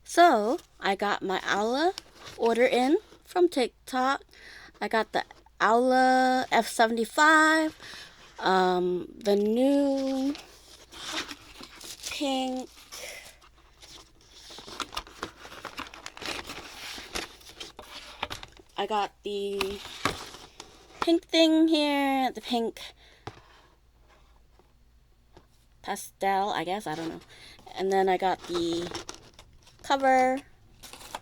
So I got my Aula order in from TikTok. I got the Aula F75, the new pink I got the pink thing here, the pink pastel, I guess, I don't know. And then I got the cover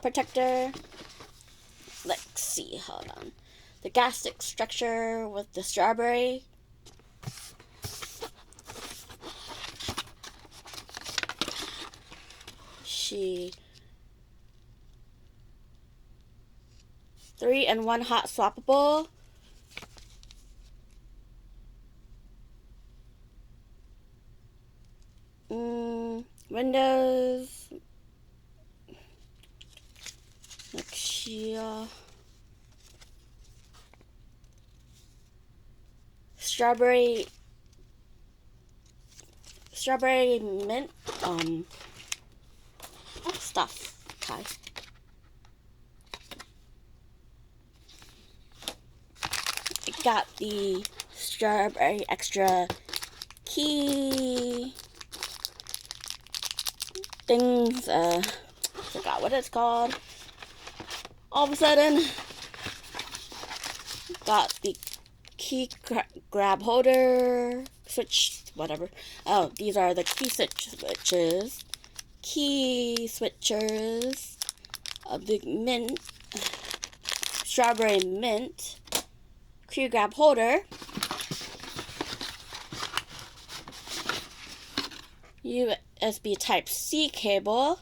protector. Let's see, hold on. The gas stick structure with the strawberry. She 3-in-1 hot swappable. Windows. Nexia. Strawberry mint stuff. Okay. I got the strawberry extra key things. Forgot what it's called. All of a sudden, got the key grab holder switch, whatever. Oh, these are the key switches. Key switchers of the mint, strawberry mint, key grab holder, USB Type-C cable,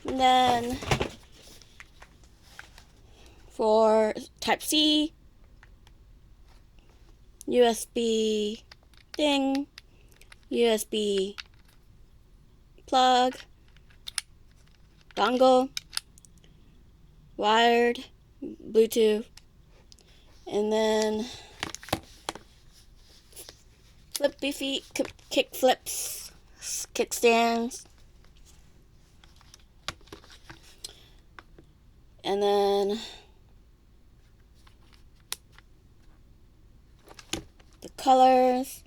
and then for Type-C, USB thing, USB plug, dongle, wired, Bluetooth, and then flippy feet, kick flips, kickstands, and then the colors.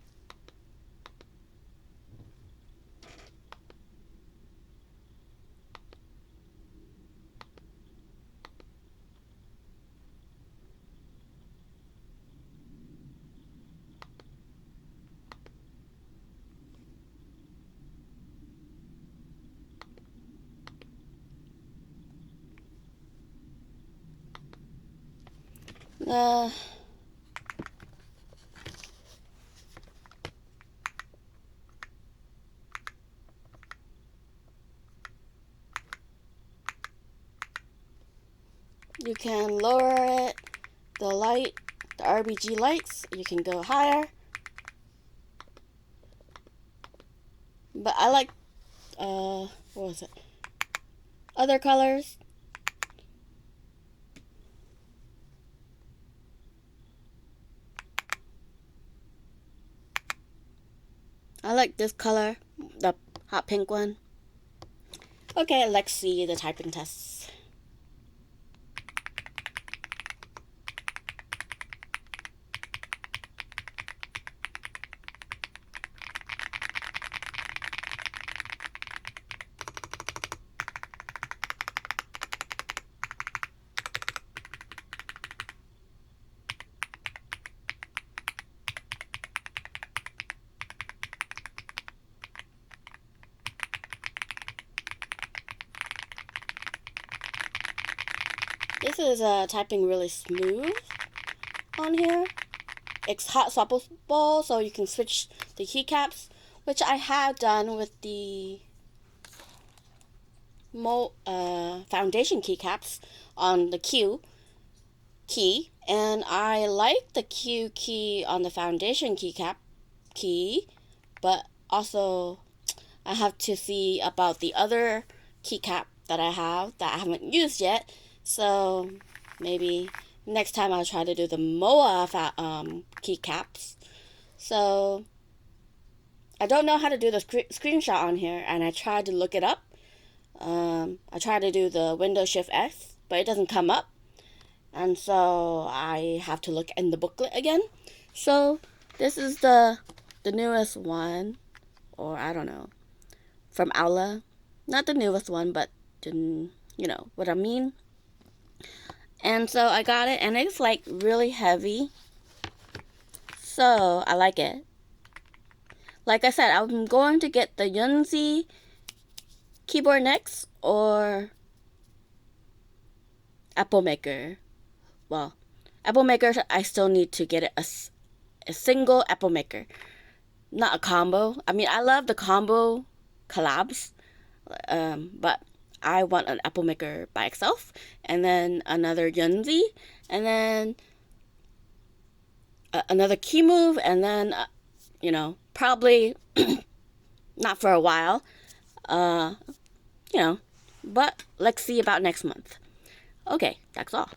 You can lower it, the light, the RGB lights, you can go higher. But I like, what was it? Other colors. I like this color, the hot pink one. Okay, let's see the typing tests. This is typing really smooth on here. It's hot swappable, so you can switch the keycaps, which I have done with the foundation keycaps on the Q key, and I like the Q key on the foundation key, but also I have to see about the other keycap that I have that I haven't used yet. So maybe next time I'll try to do the MOA keycaps. So I don't know how to do the screenshot on here, and I tried to look it up. I tried to do the Windows Shift S, but it doesn't come up. And so I have to look in the booklet again. So this is the newest one, or I don't know, from Aula. Not the newest one, but you know what I mean. And so I got it, and it's like really heavy. So I like it. Like I said, I'm going to get the Yunzi keyboard next, or Apple Maker. Well, Apple Maker, I still need to get a single Apple Maker, not a combo. I mean, I love the combo collabs, but I want an Apple Maker by itself, and then another Yunzi, and then another key move, and then probably not for a while, but let's see about next month. Okay, that's all.